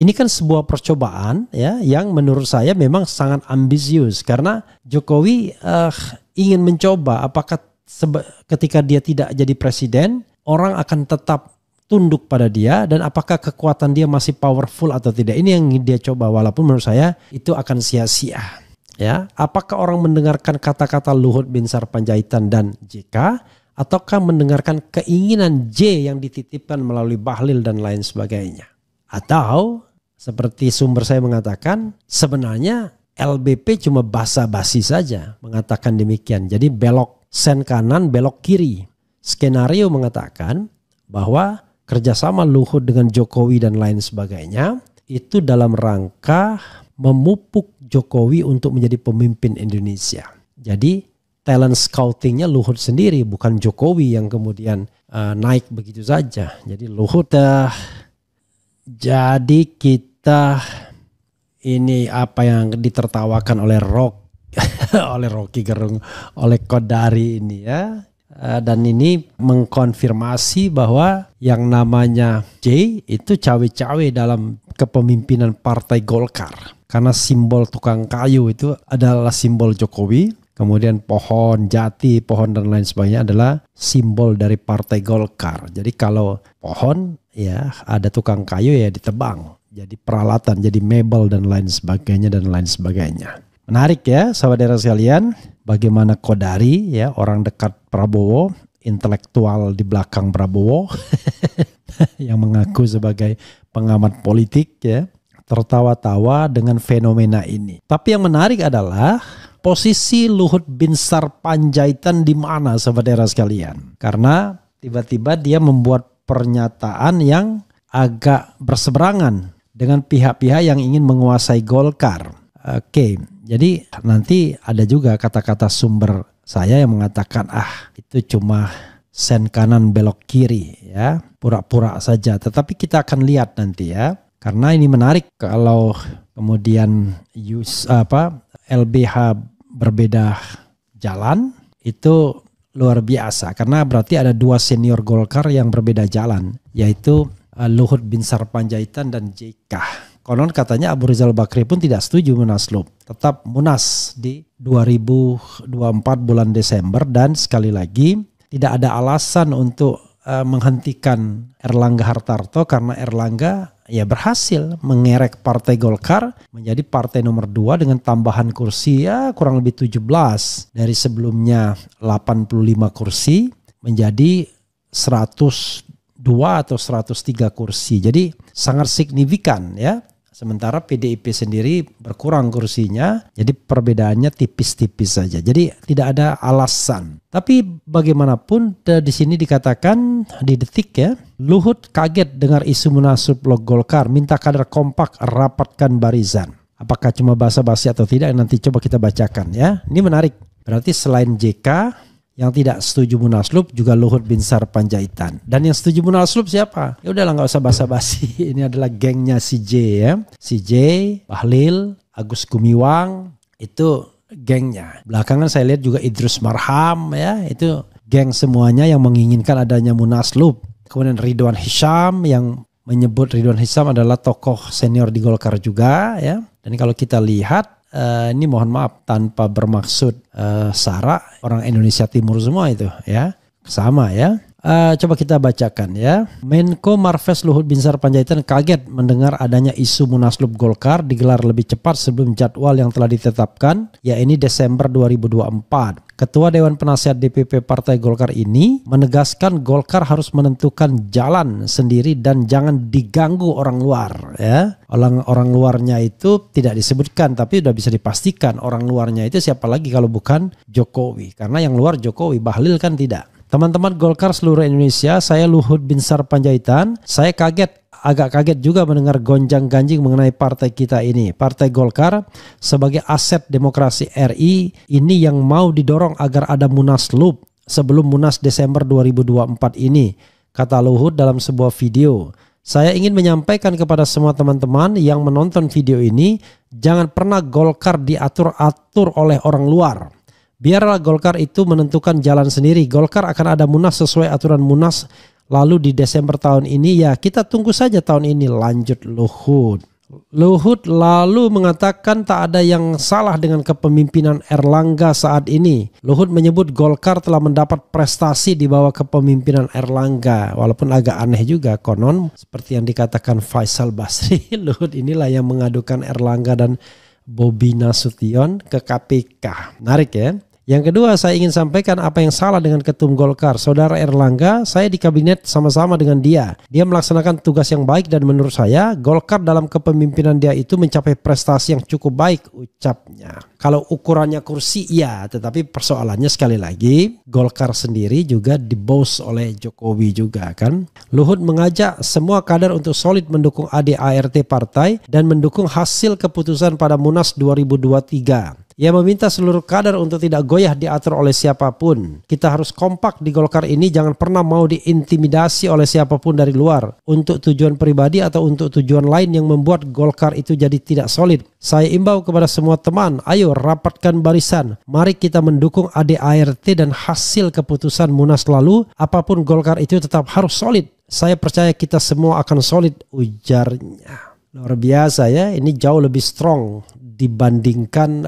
Ini kan sebuah percobaan ya yang menurut saya memang sangat ambisius karena Jokowi ingin mencoba apakah ketika dia tidak jadi presiden orang akan tetap tunduk pada dia dan apakah kekuatan dia masih powerful atau tidak. Ini yang dia coba walaupun menurut saya itu akan sia-sia. Ya, apakah orang mendengarkan kata-kata Luhut Binsar Panjaitan dan JK ataukah mendengarkan keinginan J yang dititipkan melalui Bahlil dan lain sebagainya? Atau seperti sumber saya mengatakan sebenarnya LBP cuma basa-basi saja mengatakan demikian. Jadi belok sen kanan belok kiri. Skenario mengatakan bahwa kerjasama Luhut dengan Jokowi dan lain sebagainya itu dalam rangka memupuk Jokowi untuk menjadi pemimpin Indonesia. Jadi talent scoutingnya Luhut sendiri bukan Jokowi yang kemudian naik begitu saja. Jadi Luhut jadi kita ini apa yang ditertawakan oleh oleh Rocky Gerung, oleh Kodari ini ya. Dan ini mengkonfirmasi bahwa yang namanya J itu cawe-cawe dalam kepemimpinan Partai Golkar. Karena simbol tukang kayu itu adalah simbol Jokowi. Kemudian pohon jati, pohon dan lain sebagainya adalah simbol dari Partai Golkar. Jadi kalau pohon ya ada tukang kayu ya ditebang. Jadi peralatan, jadi mebel dan lain sebagainya dan lain sebagainya. Menarik ya saudara sekalian, bagaimana Kodari ya orang dekat Prabowo, intelektual di belakang Prabowo yang mengaku sebagai pengamat politik ya, tertawa-tawa dengan fenomena ini. Tapi yang menarik adalah posisi Luhut Binsar Panjaitan di mana saudara sekalian? Karena tiba-tiba dia membuat pernyataan yang agak berseberangan dengan pihak-pihak yang ingin menguasai Golkar. Oke, jadi nanti ada juga kata-kata sumber saya yang mengatakan itu cuma sen kanan belok kiri ya, pura-pura saja. Tetapi kita akan lihat nanti ya, karena ini menarik kalau kemudian LBH berbeda jalan itu luar biasa karena berarti ada dua senior Golkar yang berbeda jalan, yaitu Luhut Binsar Panjaitan dan JK. Konon katanya Abu Rizal Bakri pun tidak setuju munaslup. Tetap munas di 2024 bulan Desember dan sekali lagi tidak ada alasan untuk menghentikan Erlangga Hartarto karena Erlangga ya berhasil mengerek Partai Golkar menjadi partai nomor 2 dengan tambahan kursi ya kurang lebih 17 dari sebelumnya 85 kursi menjadi 102 atau 103 kursi. Jadi sangat signifikan ya. Sementara PDIP sendiri berkurang kursinya, jadi perbedaannya tipis-tipis saja. Jadi tidak ada alasan. Tapi bagaimanapun di sini dikatakan di Detik ya, Luhut kaget dengar isu munaslup Golkar, minta kader kompak rapatkan barisan. Apakah cuma basa-basi atau tidak? Nanti coba kita bacakan ya. Ini menarik. Berarti selain JK yang tidak setuju munaslup juga Luhut Binsar Panjaitan. Dan yang setuju munaslup siapa? Ya udahlah nggak usah basa-basi. Ini adalah gengnya si J ya. Si J, Bahlil, Agus Gumiwang itu gengnya. Belakangan saya lihat juga Idrus Marham ya, itu geng semuanya yang menginginkan adanya munaslup. Kemudian Ridwan Hisyam yang menyebut Ridwan Hisyam adalah tokoh senior di Golkar juga ya. Dan kalau kita lihat ini mohon maaf tanpa bermaksud sara, orang Indonesia Timur semua itu ya sama ya. Coba kita bacakan ya. Menko Marves Luhut Binsar Panjaitan kaget mendengar adanya isu munaslup Golkar digelar lebih cepat sebelum jadwal yang telah ditetapkan, yaitu Desember 2024. Ketua Dewan Penasihat DPP Partai Golkar ini menegaskan Golkar harus menentukan jalan sendiri dan jangan diganggu orang luar ya. Orang luarnya itu tidak disebutkan tapi sudah bisa dipastikan orang luarnya itu siapa lagi kalau bukan Jokowi. Karena yang luar Jokowi, Bahlil kan tidak. Teman-teman Golkar seluruh Indonesia, saya Luhut Binsar Panjaitan. Saya agak kaget juga mendengar gonjang-ganjing mengenai partai kita ini. Partai Golkar sebagai aset demokrasi RI ini yang mau didorong agar ada munaslup sebelum Munas Desember 2024 ini, kata Luhut dalam sebuah video. Saya ingin menyampaikan kepada semua teman-teman yang menonton video ini, jangan pernah Golkar diatur-atur oleh orang luar. Biarlah Golkar itu menentukan jalan sendiri. Golkar akan ada munas sesuai aturan munas lalu di Desember tahun ini ya kita tunggu saja tahun ini, lanjut Luhut. Luhut lalu mengatakan tak ada yang salah dengan kepemimpinan Erlangga saat ini. Luhut menyebut Golkar telah mendapat prestasi di bawah kepemimpinan Erlangga. Walaupun agak aneh juga, konon seperti yang dikatakan Faisal Basri, Luhut inilah yang mengadukan Erlangga dan Bobi Nasution ke KPK. Menarik ya. Yang kedua, saya ingin sampaikan apa yang salah dengan Ketum Golkar. Saudara Erlangga, saya di kabinet sama-sama dengan dia. Dia melaksanakan tugas yang baik dan menurut saya Golkar dalam kepemimpinan dia itu mencapai prestasi yang cukup baik, ucapnya. Kalau ukurannya kursi, iya. Tetapi persoalannya sekali lagi, Golkar sendiri juga dibos oleh Jokowi juga kan. Luhut mengajak semua kader untuk solid mendukung ADART partai dan mendukung hasil keputusan pada Munas 2023. Ia meminta seluruh kader untuk tidak goyah diatur oleh siapapun. Kita harus kompak di Golkar ini, jangan pernah mau diintimidasi oleh siapapun dari luar untuk tujuan pribadi atau untuk tujuan lain yang membuat Golkar itu jadi tidak solid. Saya imbau kepada semua teman, ayo rapatkan barisan. Mari kita mendukung ADART dan hasil keputusan Munas lalu, apapun Golkar itu tetap harus solid. Saya percaya kita semua akan solid, ujarnya. Luar biasa ya, ini jauh lebih strong dibandingkan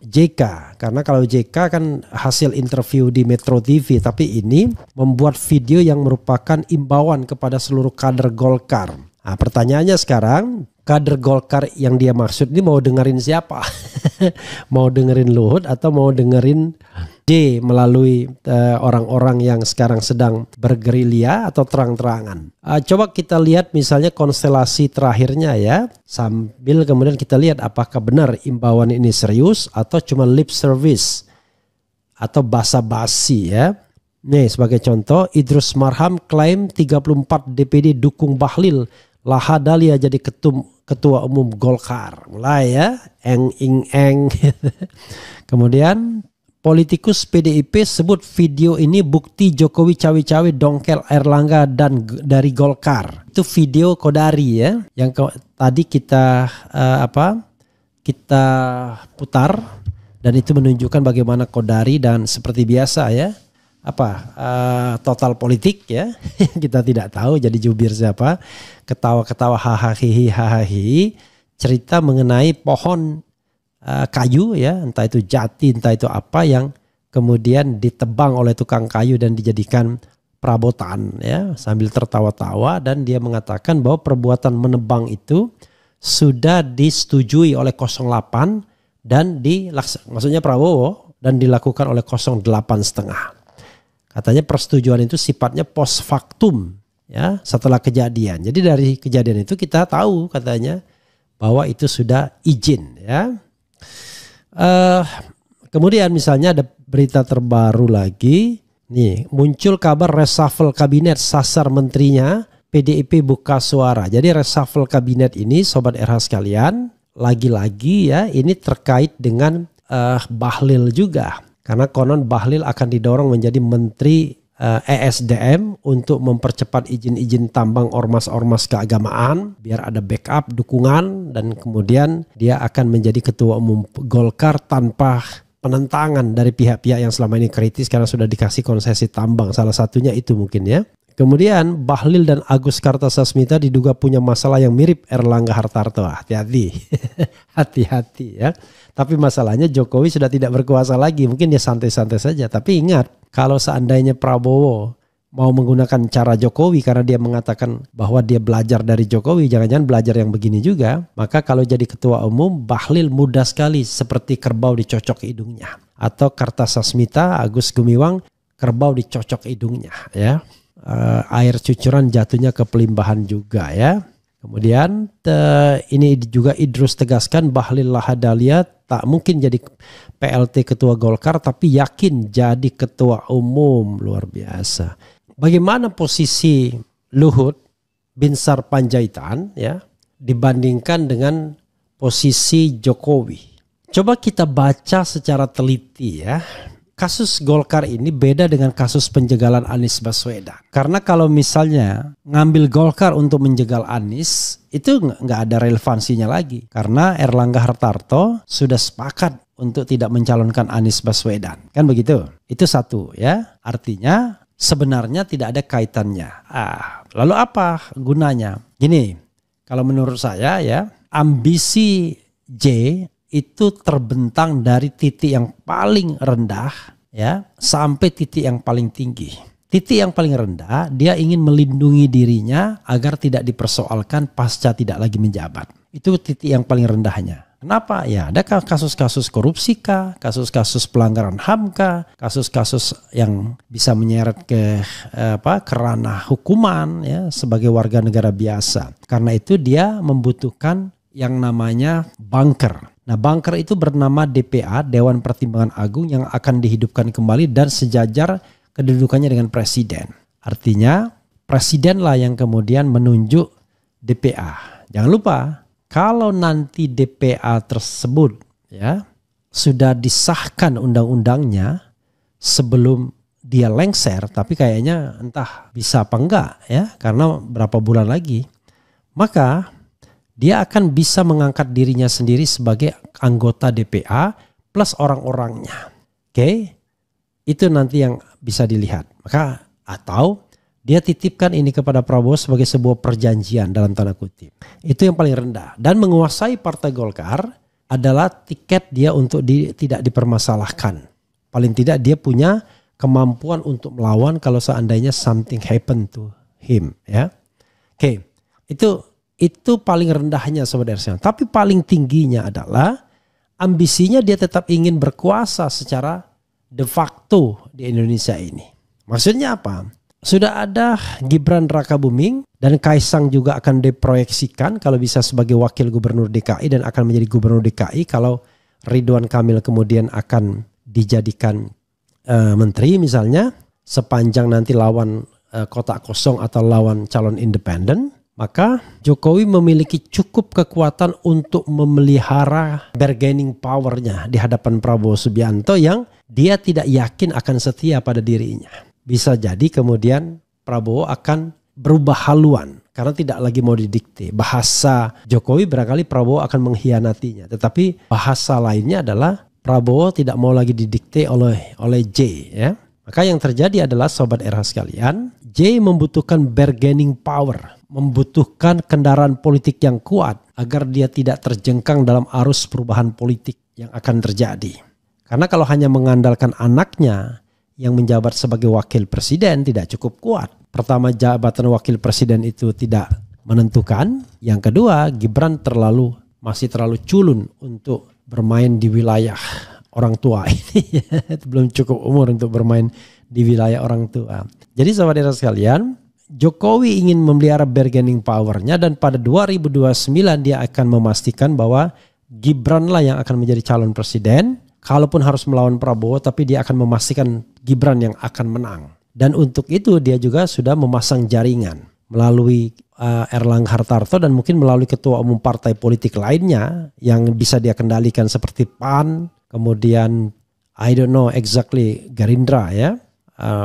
JK, karena kalau JK kan hasil interview di Metro TV, tapi ini membuat video yang merupakan imbauan kepada seluruh kader Golkar. Nah, pertanyaannya sekarang, kader Golkar yang dia maksud ini mau dengerin siapa? Mau dengerin Luhut atau mau dengerin D melalui orang-orang yang sekarang sedang bergerilya atau terang-terangan. Coba kita lihat misalnya konstelasi terakhirnya ya, sambil kemudian kita lihat apakah benar imbauan ini serius atau cuma lip service atau basa-basi ya. Nih sebagai contoh, Idrus Marham klaim 34 DPD dukung Bahlil, Lahadalia jadi ketua umum Golkar. Mulai ya, eng. Kemudian politikus PDIP sebut video ini bukti Jokowi cawe-cawe dongkel Erlangga dan dari Golkar. Itu video Kodari ya, yang tadi kita kita putar, dan itu menunjukkan bagaimana Kodari dan seperti biasa ya, total politik ya. Kita tidak tahu jadi jubir siapa, ketawa-ketawa hahaha, cerita mengenai pohon kayu ya, entah itu jati entah itu apa, yang kemudian ditebang oleh tukang kayu dan dijadikan perabotan ya, sambil tertawa-tawa, dan dia mengatakan bahwa perbuatan menebang itu sudah disetujui oleh 08 dan maksudnya Prabowo, dan dilakukan oleh 08 setengah. Katanya persetujuan itu sifatnya post factum ya, setelah kejadian. Jadi dari kejadian itu kita tahu katanya bahwa itu sudah izin ya. Kemudian misalnya ada berita terbaru lagi nih, muncul kabar reshuffle kabinet, sasar menterinya, PDIP buka suara. Jadi reshuffle kabinet ini Sobat RH sekalian, lagi-lagi ya ini terkait dengan Bahlil juga, karena konon Bahlil akan didorong menjadi menteri ESDM untuk mempercepat izin-izin tambang ormas-ormas keagamaan biar ada backup dukungan, dan kemudian dia akan menjadi ketua umum Golkar tanpa penentangan dari pihak-pihak yang selama ini kritis karena sudah dikasih konsesi tambang, salah satunya itu mungkin ya. Kemudian Bahlil dan Agus Kartasasmita diduga punya masalah yang mirip Erlangga Hartarto. Hati-hati, hati-hati ya. Tapi masalahnya Jokowi sudah tidak berkuasa lagi, mungkin dia santai-santai saja. Tapi ingat, kalau seandainya Prabowo mau menggunakan cara Jokowi karena dia mengatakan bahwa dia belajar dari Jokowi, jangan-jangan belajar yang begini juga, maka kalau jadi ketua umum Bahlil mudah sekali seperti kerbau dicocok hidungnya. Atau Kartasasmita, Agus Gumiwang, kerbau dicocok hidungnya ya. Air cucuran jatuhnya ke pelimbahan juga ya. Kemudian ini juga Idrus tegaskan Bahlil Lahadalia tak mungkin jadi PLT ketua Golkar, tapi yakin jadi ketua umum. Luar biasa. Bagaimana posisi Luhut Binsar Panjaitan ya dibandingkan dengan posisi Jokowi? Coba kita baca secara teliti ya. Kasus Golkar ini beda dengan kasus penjegalan Anies Baswedan. Karena kalau misalnya ngambil Golkar untuk menjegal Anies, itu nggak ada relevansinya lagi. Karena Erlangga Hartarto sudah sepakat untuk tidak mencalonkan Anies Baswedan. Kan begitu? Itu satu ya. Artinya sebenarnya tidak ada kaitannya. Lalu apa gunanya? Gini, kalau menurut saya ya, ambisi J itu terbentang dari titik yang paling rendah ya sampai titik yang paling tinggi. Titik yang paling rendah, dia ingin melindungi dirinya agar tidak dipersoalkan pasca tidak lagi menjabat. Itu titik yang paling rendahnya. Kenapa? Ya ada kasus-kasus korupsi kah, kasus-kasus pelanggaran HAM kah, kasus-kasus yang bisa menyeret ke ranah hukuman ya sebagai warga negara biasa. Karena itu dia membutuhkan yang namanya bunker. Nah, bunker itu bernama DPA, Dewan Pertimbangan Agung, yang akan dihidupkan kembali dan sejajar kedudukannya dengan presiden. Artinya presidenlah yang kemudian menunjuk DPA. Jangan lupa, kalau nanti DPA tersebut ya sudah disahkan undang-undangnya sebelum dia lengser, tapi kayaknya entah bisa apa enggak ya, karena berapa bulan lagi, maka dia akan bisa mengangkat dirinya sendiri sebagai anggota DPA plus orang-orangnya. Oke? Itu nanti yang bisa dilihat. Maka atau dia titipkan ini kepada Prabowo sebagai sebuah perjanjian dalam tanda kutip. Itu yang paling rendah. Dan menguasai Partai Golkar adalah tiket dia untuk tidak dipermasalahkan. Paling tidak dia punya kemampuan untuk melawan kalau seandainya something happen to him. Ya, oke. Itu paling rendahnya Sobat RCN. Tapi paling tingginya adalah ambisinya dia tetap ingin berkuasa secara de facto di Indonesia ini. Maksudnya apa? Sudah ada Gibran Rakabuming dan Kaisang juga akan diproyeksikan kalau bisa sebagai wakil gubernur DKI dan akan menjadi gubernur DKI kalau Ridwan Kamil kemudian akan dijadikan menteri misalnya, sepanjang nanti lawan kotak kosong atau lawan calon independen. Maka Jokowi memiliki cukup kekuatan untuk memelihara bargaining powernya di hadapan Prabowo Subianto yang dia tidak yakin akan setia pada dirinya. Bisa jadi kemudian Prabowo akan berubah haluan karena tidak lagi mau didikte. Bahasa Jokowi barangkali Prabowo akan mengkhianatinya. Tetapi bahasa lainnya adalah Prabowo tidak mau lagi didikte oleh J. Ya. Maka yang terjadi adalah Sobat RH sekalian, J membutuhkan bargaining power, membutuhkan kendaraan politik yang kuat agar dia tidak terjengkang dalam arus perubahan politik yang akan terjadi. Karena kalau hanya mengandalkan anaknya yang menjabat sebagai wakil presiden tidak cukup kuat. Pertama, jabatan wakil presiden itu tidak menentukan. Yang kedua, Gibran masih terlalu culun untuk bermain di wilayah orang tua ini. Belum cukup umur untuk bermain di wilayah orang tua. Jadi sahabat sekalian, Jokowi ingin memelihara bargaining powernya dan pada 2029 dia akan memastikan bahwa Gibran lah yang akan menjadi calon presiden. Kalaupun harus melawan Prabowo, tapi dia akan memastikan Gibran yang akan menang. Dan untuk itu dia juga sudah memasang jaringan melalui Erlangga Hartarto dan mungkin melalui ketua umum partai politik lainnya yang bisa dia kendalikan seperti PAN, kemudian I don't know exactly Gerindra ya.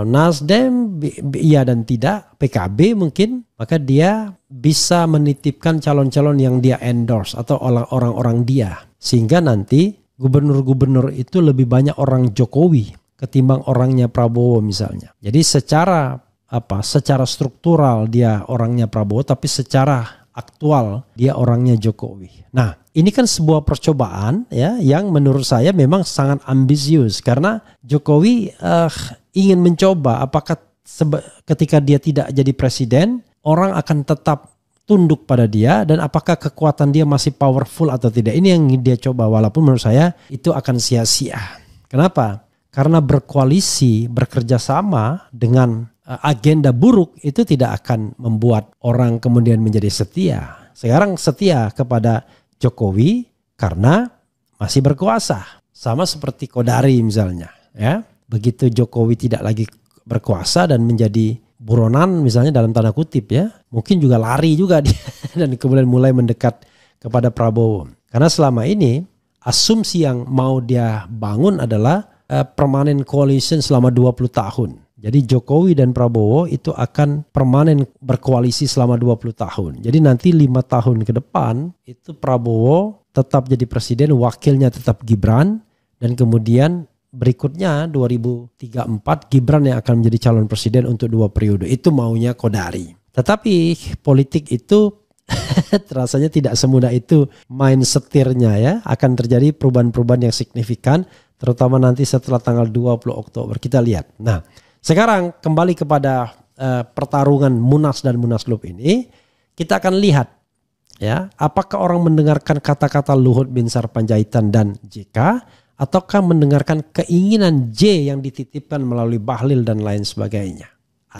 Nasdem iya dan tidak, PKB mungkin, maka dia bisa menitipkan calon-calon yang dia endorse atau orang-orang dia. Sehingga nanti gubernur-gubernur itu lebih banyak orang Jokowi ketimbang orangnya Prabowo misalnya. Jadi secara struktural dia orangnya Prabowo, tapi secara aktual dia orangnya Jokowi. Nah, ini kan sebuah percobaan ya yang menurut saya memang sangat ambisius karena Jokowi ingin mencoba apakah ketika dia tidak jadi presiden orang akan tetap tunduk pada dia dan apakah kekuatan dia masih powerful atau tidak. Ini yang dia coba walaupun menurut saya itu akan sia-sia. Kenapa? Karena berkoalisi, bekerja sama dengan agenda buruk itu tidak akan membuat orang kemudian menjadi setia. Sekarang setia kepada Jokowi karena masih berkuasa. Sama seperti Kodari misalnya. Ya. Begitu Jokowi tidak lagi berkuasa dan menjadi buronan misalnya dalam tanda kutip ya. Mungkin juga lari juga dia dan kemudian mulai mendekat kepada Prabowo. Karena selama ini asumsi yang mau dia bangun adalah permanent coalition selama 20 tahun. Jadi Jokowi dan Prabowo itu akan permanen berkoalisi selama 20 tahun. Jadi nanti 5 tahun ke depan itu Prabowo tetap jadi presiden, wakilnya tetap Gibran. Dan kemudian berikutnya 2034 Gibran yang akan menjadi calon presiden untuk 2 periode. Itu maunya Kodari. Tetapi politik itu Rasanya tidak semudah itu main setirnya ya. Akan terjadi perubahan-perubahan yang signifikan, terutama nanti setelah tanggal 20 Oktober. Kita lihat. Nah, sekarang kembali kepada pertarungan Munas dan Munaslup ini. Kita akan lihat ya, apakah orang mendengarkan kata-kata Luhut Binsar Panjaitan dan JK, ataukah mendengarkan keinginan J yang dititipkan melalui Bahlil dan lain sebagainya.